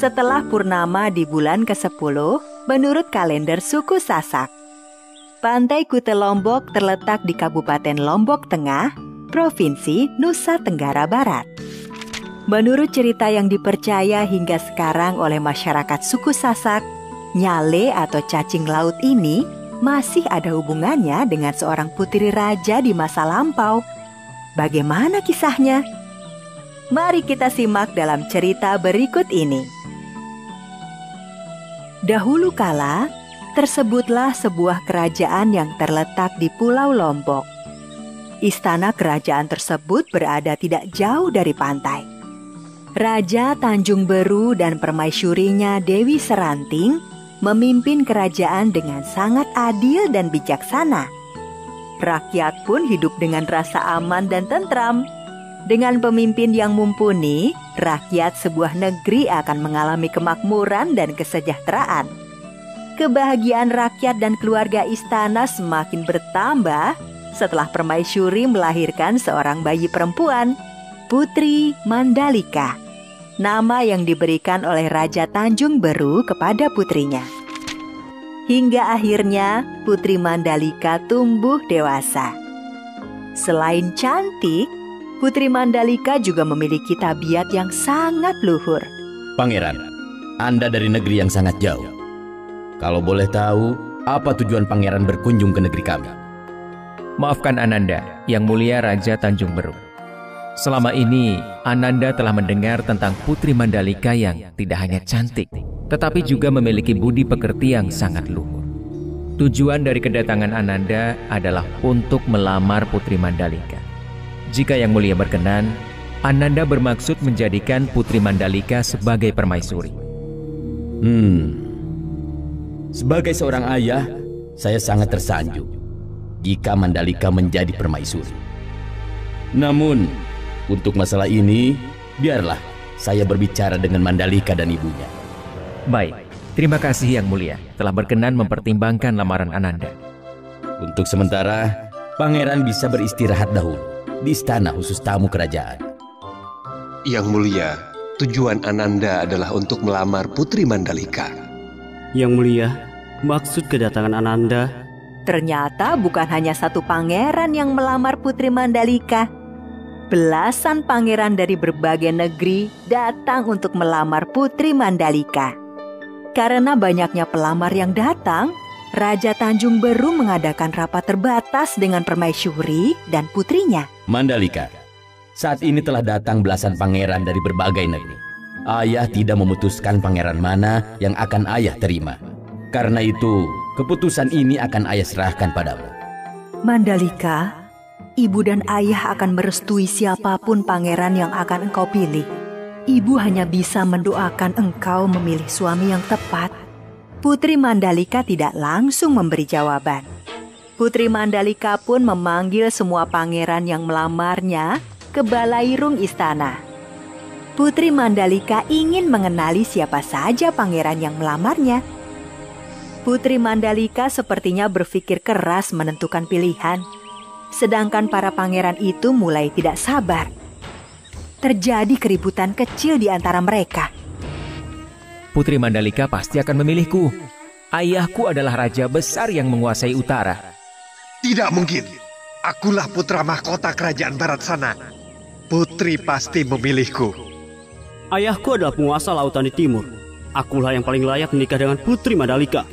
setelah purnama di bulan ke-10 menurut kalender suku Sasak. Pantai Kute Lombok terletak di Kabupaten Lombok Tengah, Provinsi Nusa Tenggara Barat. Menurut cerita yang dipercaya hingga sekarang oleh masyarakat suku Sasak, nyale atau cacing laut ini masih ada hubungannya dengan seorang putri raja di masa lampau. Bagaimana kisahnya? Mari kita simak dalam cerita berikut ini. Dahulu kala, tersebutlah sebuah kerajaan yang terletak di Pulau Lombok. Istana kerajaan tersebut berada tidak jauh dari pantai. Raja Tanjung Beru dan permaisurinya Dewi Seranting memimpin kerajaan dengan sangat adil dan bijaksana. Rakyat pun hidup dengan rasa aman dan tentram. Dengan pemimpin yang mumpuni, rakyat sebuah negeri akan mengalami kemakmuran dan kesejahteraan. Kebahagiaan rakyat dan keluarga istana semakin bertambah setelah permaisuri melahirkan seorang bayi perempuan, Putri Mandalika, nama yang diberikan oleh Raja Tanjung Beru kepada putrinya. Hingga akhirnya Putri Mandalika tumbuh dewasa. Selain cantik, Putri Mandalika juga memiliki tabiat yang sangat luhur. Pangeran, Anda dari negeri yang sangat jauh. Kalau boleh tahu, apa tujuan pangeran berkunjung ke negeri kami? Maafkan Ananda, Yang Mulia Raja Tanjung Beru. Selama ini, Ananda telah mendengar tentang Putri Mandalika yang tidak hanya cantik, tetapi juga memiliki budi pekerti yang sangat luhur. Tujuan dari kedatangan Ananda adalah untuk melamar Putri Mandalika. Jika Yang Mulia berkenan, Ananda bermaksud menjadikan Putri Mandalika sebagai permaisuri. Sebagai seorang ayah, saya sangat tersanjung jika Mandalika menjadi permaisuri. Namun, untuk masalah ini, biarlah saya berbicara dengan Mandalika dan ibunya. Baik, terima kasih Yang Mulia telah berkenan mempertimbangkan lamaran Ananda. Untuk sementara, pangeran bisa beristirahat dahulu di istana khusus tamu kerajaan. Yang Mulia, tujuan Ananda adalah untuk melamar Putri Mandalika. Yang Mulia, maksud kedatangan Ananda... Ternyata bukan hanya satu pangeran yang melamar Putri Mandalika. Belasan pangeran dari berbagai negeri datang untuk melamar Putri Mandalika. Karena banyaknya pelamar yang datang, Raja Tanjung Beru mengadakan rapat terbatas dengan permaisuri dan putrinya. Mandalika, saat ini telah datang belasan pangeran dari berbagai negeri. Ayah tidak memutuskan pangeran mana yang akan ayah terima. Karena itu, keputusan ini akan ayah serahkan padamu. Mandalika, ibu dan ayah akan merestui siapapun pangeran yang akan engkau pilih. Ibu hanya bisa mendoakan engkau memilih suami yang tepat. Putri Mandalika tidak langsung memberi jawaban. Putri Mandalika pun memanggil semua pangeran yang melamarnya ke balairung istana. Putri Mandalika ingin mengenali siapa saja pangeran yang melamarnya. Putri Mandalika sepertinya berpikir keras menentukan pilihan, sedangkan para pangeran itu mulai tidak sabar. Terjadi keributan kecil di antara mereka. Putri Mandalika pasti akan memilihku. Ayahku adalah raja besar yang menguasai utara. Tidak mungkin. Akulah putra mahkota kerajaan barat sana. Putri pasti memilihku. Ayahku adalah penguasa lautan di timur. Akulah yang paling layak menikah dengan Putri Mandalika.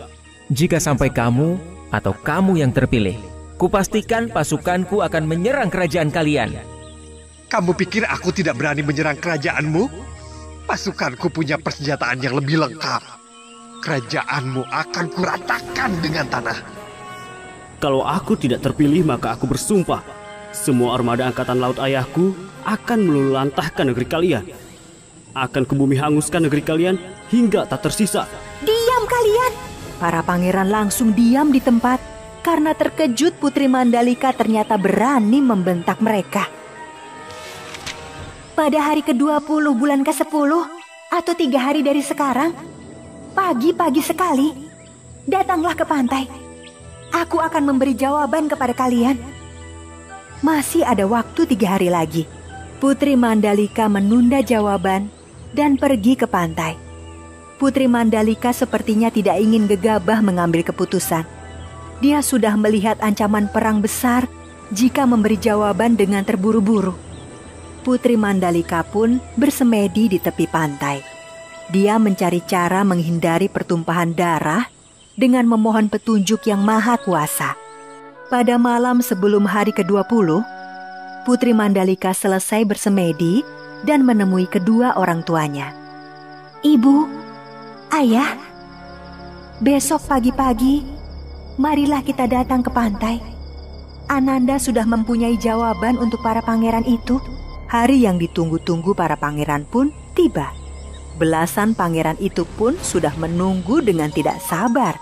Jika sampai kamu atau kamu yang terpilih, kupastikan pasukanku akan menyerang kerajaan kalian. Kamu pikir aku tidak berani menyerang kerajaanmu? Pasukanku punya persenjataan yang lebih lengkap. Kerajaanmu akan kuratakan dengan tanah. Kalau aku tidak terpilih, maka aku bersumpah semua armada angkatan laut ayahku akan meluluhlantahkan negeri kalian. Akan kubumi hanguskan negeri kalian hingga tak tersisa. Diam kalian! Para pangeran langsung diam di tempat karena terkejut Putri Mandalika ternyata berani membentak mereka. Pada hari ke-20 bulan ke-10 atau 3 hari dari sekarang, pagi-pagi sekali, datanglah ke pantai. Aku akan memberi jawaban kepada kalian. Masih ada waktu 3 hari lagi. Putri Mandalika menunda jawaban dan pergi ke pantai. Putri Mandalika sepertinya tidak ingin gegabah mengambil keputusan. Dia sudah melihat ancaman perang besar jika memberi jawaban dengan terburu-buru. Putri Mandalika pun bersemedi di tepi pantai. Dia mencari cara menghindari pertumpahan darah dengan memohon petunjuk yang maha kuasa. Pada malam sebelum hari ke-20, Putri Mandalika selesai bersemedi dan menemui kedua orang tuanya. "Ibu, Ayah, besok pagi-pagi, marilah kita datang ke pantai. Ananda sudah mempunyai jawaban untuk para pangeran itu." Hari yang ditunggu-tunggu para pangeran pun tiba. Belasan pangeran itu pun sudah menunggu dengan tidak sabar.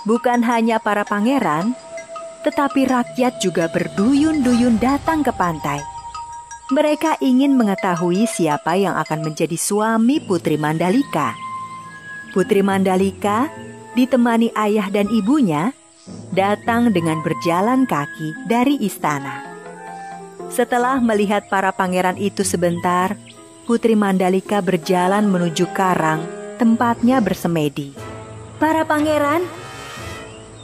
Bukan hanya para pangeran, tetapi rakyat juga berduyun-duyun datang ke pantai. Mereka ingin mengetahui siapa yang akan menjadi suami Putri Mandalika. Putri Mandalika ditemani ayah dan ibunya datang dengan berjalan kaki dari istana. Setelah melihat para pangeran itu sebentar, Putri Mandalika berjalan menuju karang tempatnya bersemedi. "Para pangeran,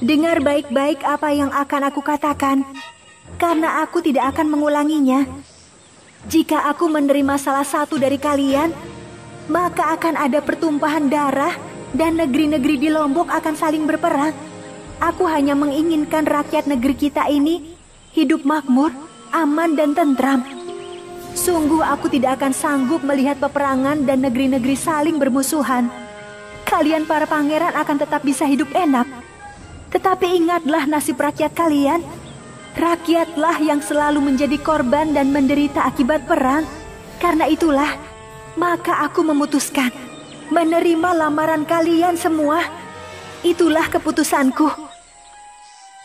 dengar baik-baik apa yang akan aku katakan, karena aku tidak akan mengulanginya. Jika aku menerima salah satu dari kalian, maka akan ada pertumpahan darah dan negeri-negeri di Lombok akan saling berperang. Aku hanya menginginkan rakyat negeri kita ini hidup makmur, aman dan tentram. Sungguh aku tidak akan sanggup melihat peperangan dan negeri-negeri saling bermusuhan. Kalian para pangeran akan tetap bisa hidup enak. Tetapi ingatlah nasib rakyat kalian. Rakyatlah yang selalu menjadi korban dan menderita akibat perang. Karena itulah, maka aku memutuskan menerima lamaran kalian semua. Itulah keputusanku.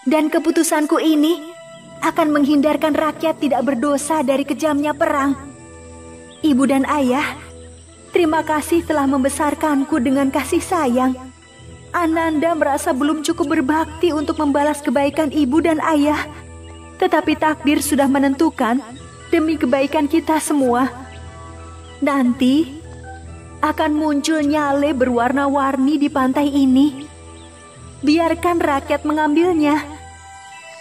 Dan keputusanku ini akan menghindarkan rakyat tidak berdosa dari kejamnya perang. Ibu dan ayah, terima kasih telah membesarkanku dengan kasih sayang. Ananda merasa belum cukup berbakti untuk membalas kebaikan ibu dan ayah. Tetapi takdir sudah menentukan demi kebaikan kita semua. Nanti akan muncul nyale berwarna-warni di pantai ini. Biarkan rakyat mengambilnya.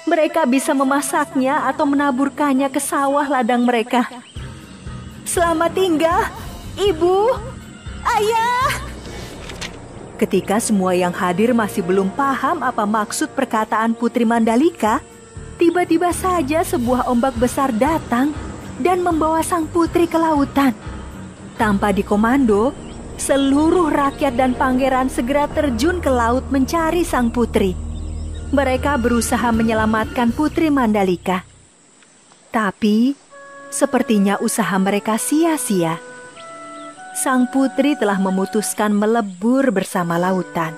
Mereka bisa memasaknya atau menaburkannya ke sawah ladang mereka. Selamat tinggal, Ibu, Ayah." Ketika semua yang hadir masih belum paham apa maksud perkataan Putri Mandalika, tiba-tiba saja sebuah ombak besar datang dan membawa sang putri ke lautan. Tanpa dikomando, seluruh rakyat dan pangeran segera terjun ke laut mencari sang putri. Mereka berusaha menyelamatkan Putri Mandalika. Tapi, sepertinya usaha mereka sia-sia. Sang putri telah memutuskan melebur bersama lautan.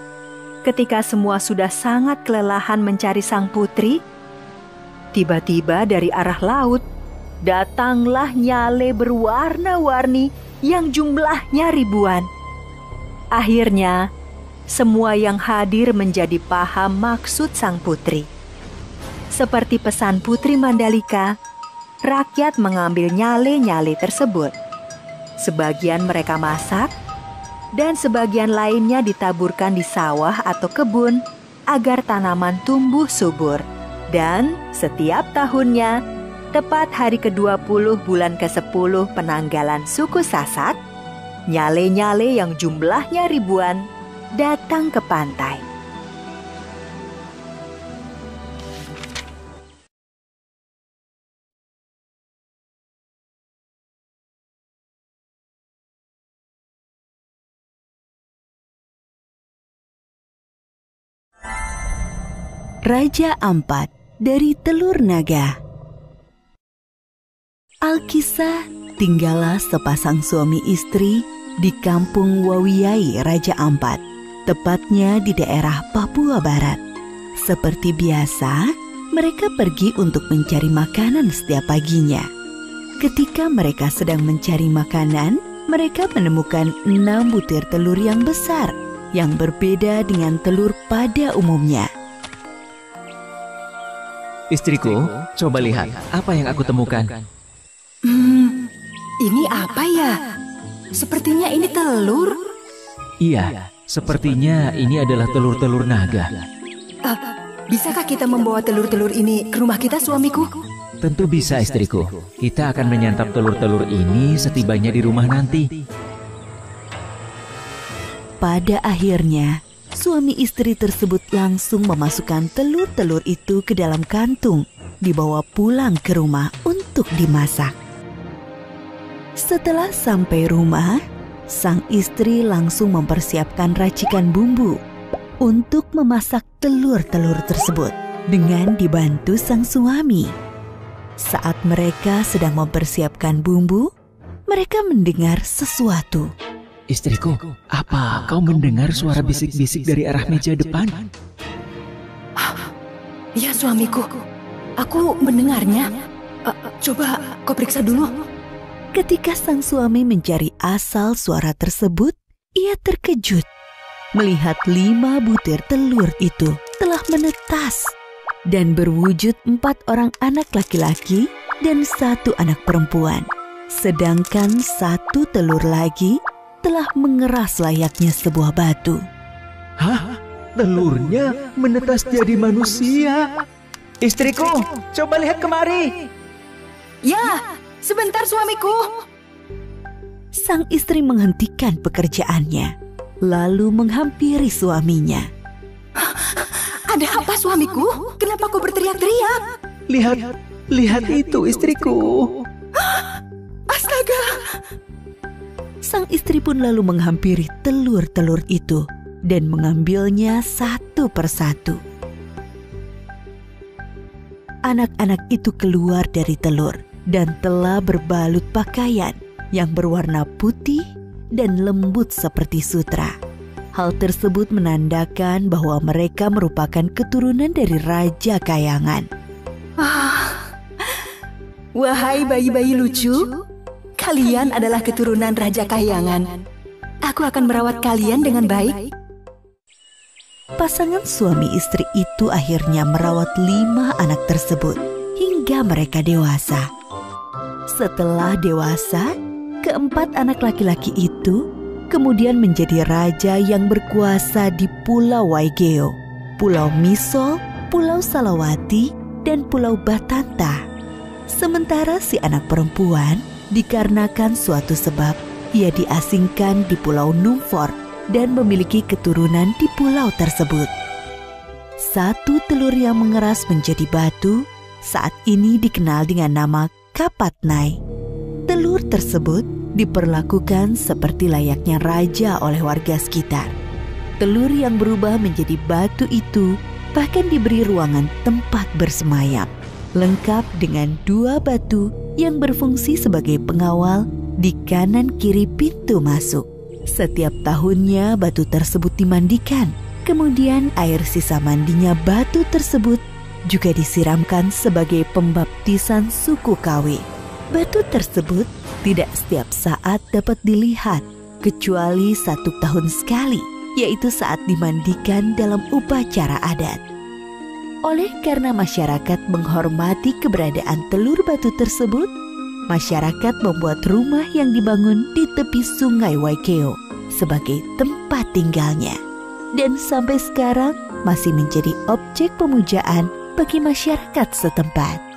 Ketika semua sudah sangat kelelahan mencari sang putri, tiba-tiba dari arah laut, datanglah nyale berwarna-warni yang jumlahnya ribuan. Akhirnya, semua yang hadir menjadi paham maksud sang putri. Seperti pesan Putri Mandalika, rakyat mengambil nyale-nyale tersebut. Sebagian mereka masak, dan sebagian lainnya ditaburkan di sawah atau kebun agar tanaman tumbuh subur. Dan setiap tahunnya, tepat hari ke-20 bulan ke-10 penanggalan suku Sasak, nyale-nyale yang jumlahnya ribuan datang ke pantai. Raja Ampat dari Telur Naga. Alkisah, tinggallah sepasang suami istri di kampung Wawiyai Raja Ampat, tepatnya di daerah Papua Barat. Seperti biasa, mereka pergi untuk mencari makanan setiap paginya. Ketika mereka sedang mencari makanan, mereka menemukan 6 butir telur yang besar, yang berbeda dengan telur pada umumnya. Istriku, coba lihat apa yang aku temukan. Ini apa ya? Sepertinya ini telur. Iya, sepertinya ini adalah telur-telur naga. Bisakah kita membawa telur-telur ini ke rumah kita, suamiku? Tentu bisa, istriku. Kita akan menyantap telur-telur ini setibanya di rumah nanti. Pada akhirnya, suami istri tersebut langsung memasukkan telur-telur itu ke dalam kantung, dibawa pulang ke rumah untuk dimasak. Setelah sampai rumah, sang istri langsung mempersiapkan racikan bumbu untuk memasak telur-telur tersebut dengan dibantu sang suami. Saat mereka sedang mempersiapkan bumbu, mereka mendengar sesuatu. Istriku, apa kau mendengar suara bisik-bisik dari arah meja depan? Ya, suamiku. Aku mendengarnya. Coba kau periksa dulu. Ketika sang suami mencari asal suara tersebut, ia terkejut melihat 5 butir telur itu telah menetas dan berwujud 4 orang anak laki-laki dan 1 anak perempuan. Sedangkan 1 telur lagi telah mengeras layaknya sebuah batu. Hah? Telurnya menetas jadi manusia? Istriku, coba lihat kemari. Ya, sebentar suamiku. Sang istri menghentikan pekerjaannya, lalu menghampiri suaminya. Ada apa, suamiku? Kenapa kau berteriak-teriak? Lihat itu, istriku. Astaga! Sang istri pun lalu menghampiri telur-telur itu dan mengambilnya satu persatu. Anak-anak itu keluar dari telur dan telah berbalut pakaian yang berwarna putih dan lembut seperti sutra. Hal tersebut menandakan bahwa mereka merupakan keturunan dari Raja Kayangan. Wahai bayi-bayi lucu, kalian adalah keturunan Raja Kayangan. Aku akan merawat kalian dengan baik. Pasangan suami istri itu akhirnya merawat 5 anak tersebut hingga mereka dewasa. Setelah dewasa, keempat anak laki-laki itu kemudian menjadi raja yang berkuasa di Pulau Waigeo, Pulau Misol, Pulau Salawati, dan Pulau Batanta. Sementara si anak perempuan dikarenakan suatu sebab ia diasingkan di Pulau Numfor dan memiliki keturunan di pulau tersebut. 1 telur yang mengeras menjadi batu saat ini dikenal dengan nama Kapatnai. Telur tersebut diperlakukan seperti layaknya raja oleh warga sekitar. Telur yang berubah menjadi batu itu bahkan diberi ruangan tempat bersemayam, lengkap dengan 2 batu yang berfungsi sebagai pengawal di kanan kiri pintu masuk. Setiap tahunnya batu tersebut dimandikan, kemudian air sisa mandinya batu tersebut juga disiramkan sebagai pembaptisan suku KW. Batu tersebut tidak setiap saat dapat dilihat, kecuali 1 tahun sekali, yaitu saat dimandikan dalam upacara adat. Oleh karena masyarakat menghormati keberadaan telur batu tersebut, masyarakat membuat rumah yang dibangun di tepi sungai Waigeo sebagai tempat tinggalnya. Dan sampai sekarang masih menjadi objek pemujaan bagi masyarakat setempat.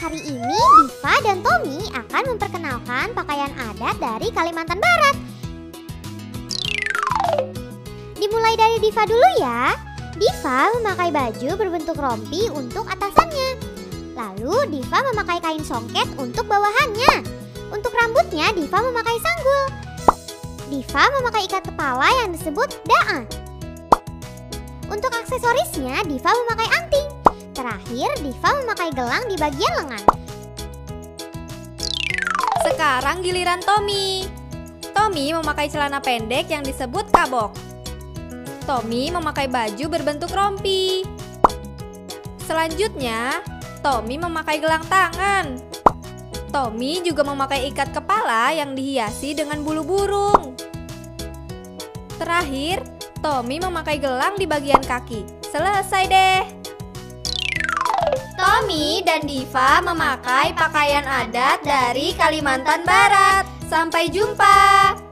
Hari ini Diva dan Tommy akan memperkenalkan pakaian adat dari Kalimantan Barat. Dimulai dari Diva dulu ya. Diva memakai baju berbentuk rompi untuk atasannya. Lalu Diva memakai kain songket untuk bawahannya. Untuk rambutnya Diva memakai sanggul. Diva memakai ikat kepala yang disebut da'a. Untuk aksesorisnya Diva memakai anting. Terakhir, Diva memakai gelang di bagian lengan. Sekarang giliran Tommy. Tommy memakai celana pendek yang disebut kabok. Tommy memakai baju berbentuk rompi. Selanjutnya, Tommy memakai gelang tangan. Tommy juga memakai ikat kepala yang dihiasi dengan bulu burung. Terakhir, Tommy memakai gelang di bagian kaki. Selesai deh. Tommy dan Diva memakai pakaian adat dari Kalimantan Barat. Sampai jumpa.